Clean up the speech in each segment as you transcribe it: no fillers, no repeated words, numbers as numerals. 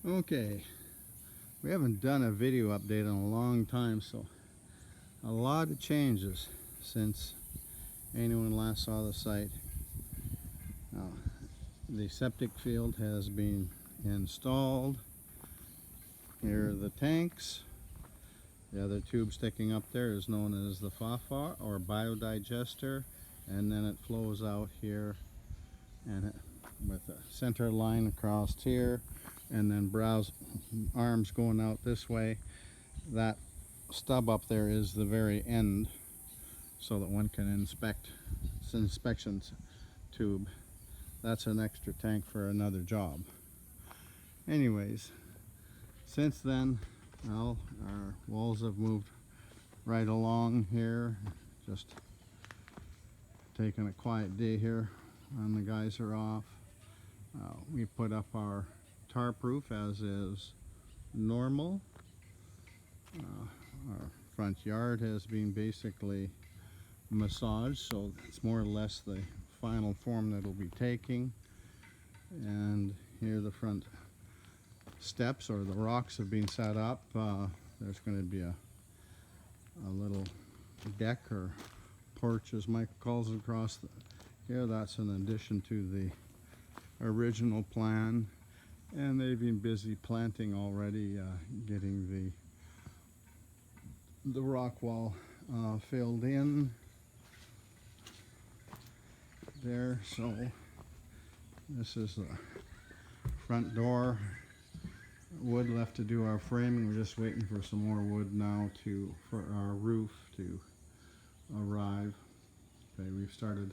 Okay, we haven't done a video update in a long time, so a lot of changes since anyone last saw the site. Now, the septic field has been installed. Here are the tanks. The other tube sticking up there is known as the FAFA or biodigester, and then it flows out here and with a center line across here, and then browse arms going out this way. That stub up there is the very end, so that one can inspect. It's an inspection tube. That's an extra tank for another job. Anyways, since then, well, our walls have moved right along here. Just taking a quiet day here, and the guys are off. We put up our tarp roof as is normal. Our front yard has been basically massaged, so it's more or less the final form that it'll be taking. And here the front steps or the rocks have been set up. There's going to be a little deck or porch, as Michael calls it, across here. That's in addition to the original plan, and they've been busy planting already, getting the rock wall filled in there. So this is the front door. Wood left to do our framing. We're just waiting for some more wood now for our roof to arrive. Okay, we've started.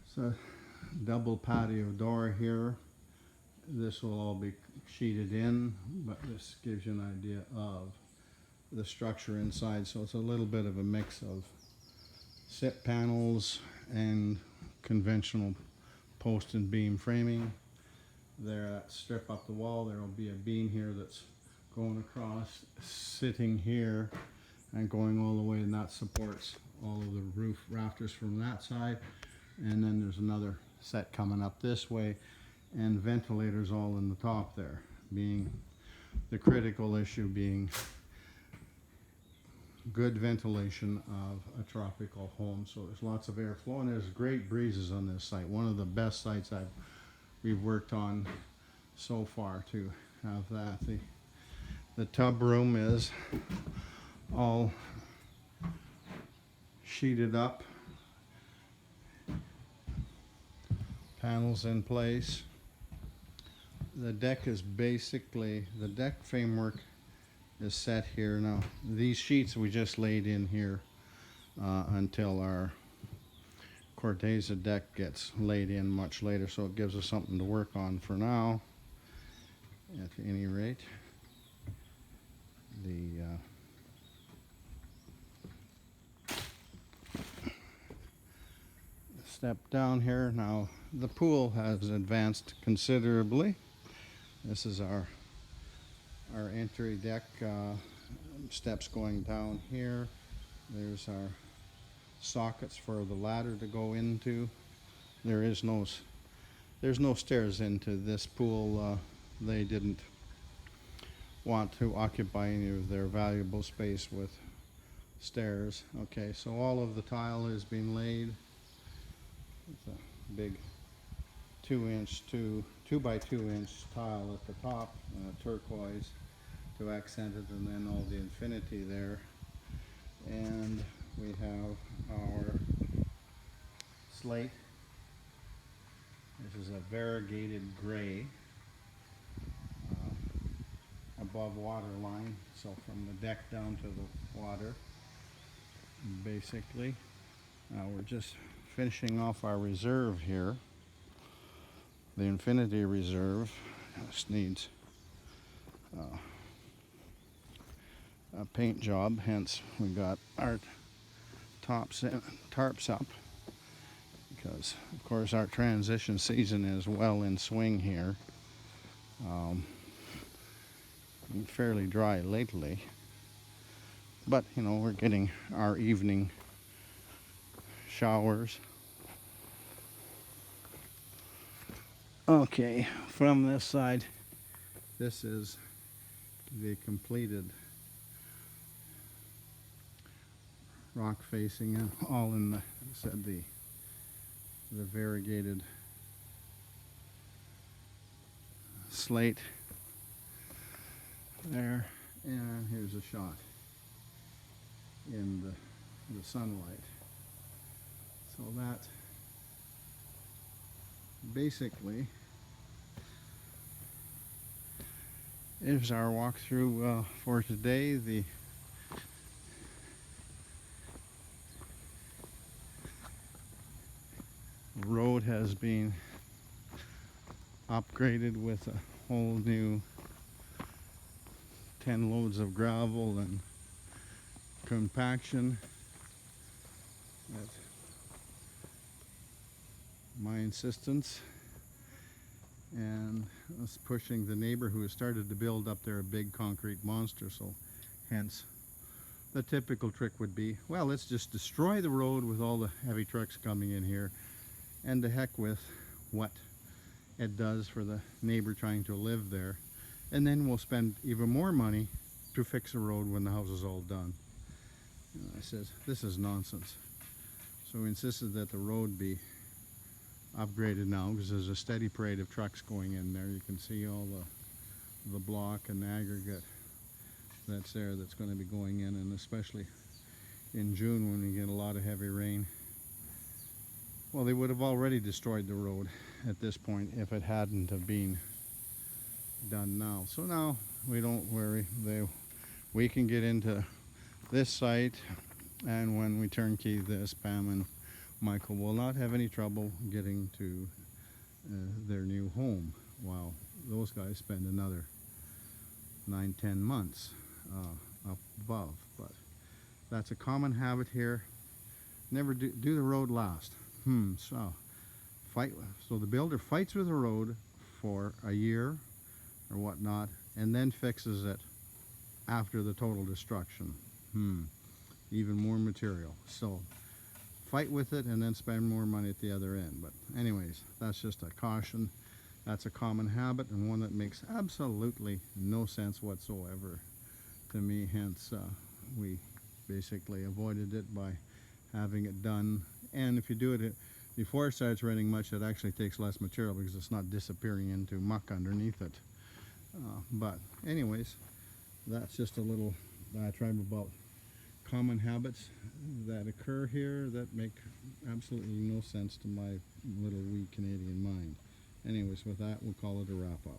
It's a double patio door here. This will all be sheeted in, but this gives you an idea of the structure inside. So it's a little bit of a mix of SIP panels and conventional post and beam framing. There, that strip up the wall, there will be a beam here that's going across, sitting here and going all the way, and that supports all of the roof rafters from that side. And then there's another set coming up this way, and ventilators all in the top there, being the critical issue being good ventilation of a tropical home. So there's lots of airflow, and there's great breezes on this site. One of the best sites we've worked on so far to have that. The tub room is all sheeted up, panels in place. The deck is basically, the deck framework is set here. Now these sheets we just laid in here until our Corteza deck gets laid in much later, so it gives us something to work on for now. At any rate, the step down here. Now the pool has advanced considerably. This is our entry deck, steps going down here. There's our sockets for the ladder to go into. There's no stairs into this pool. They didn't want to occupy any of their valuable space with stairs. Okay, so all of the tile has been laid. It's a big 2 by 2 inch tile at the top, turquoise to accent it, and then all the infinity there. And we have our slate. This is a variegated gray above water line, so from the deck down to the water, basically. Now we're just finishing off our reserve here. The infinity reserve just needs a paint job, hence we got our tarps up, because of course our transition season is well in swing here. Fairly dry lately, but you know, we're getting our evening showers. Okay, from this side This is the completed rock facing, and all in the variegated slate there. And here's a shot in the sunlight. So that basically is our walkthrough for today. The road has been upgraded with a whole new 10 loads of gravel and compaction at my insistence, and us pushing the neighbor who has started to build up there a big concrete monster. So hence the typical trick would be, well, let's just destroy the road with all the heavy trucks coming in here, and to heck with what it does for the neighbor trying to live there, and then we'll spend even more money to fix the road when the house is all done. And I says, this is nonsense. So we insisted that the road be upgraded now, because there's a steady parade of trucks going in there. You can see all the block and aggregate that's there that's going to be going in, and especially in June when we get a lot of heavy rain. Well, they would have already destroyed the road at this point if it hadn't have been done now. So now we don't worry. We can get into this site, and when we turnkey this, Pam and Michael will not have any trouble getting to their new home, while those guys spend another 9-10 months up above. But that's a common habit here. Never do the road last. So the builder fights with the road for a year or whatnot, and then fixes it after the total destruction. Even more material. So fight with it and then spend more money at the other end. But anyways, that's just a caution. That's a common habit, and one that makes absolutely no sense whatsoever to me. Hence we basically avoided it by having it done. And if you do it before it starts raining much, it actually takes less material because it's not disappearing into muck underneath it. But anyways, that's just a little diatribe about common habits that occur here that make absolutely no sense to my little wee Canadian mind. Anyways, with that, we'll call it a wrap up.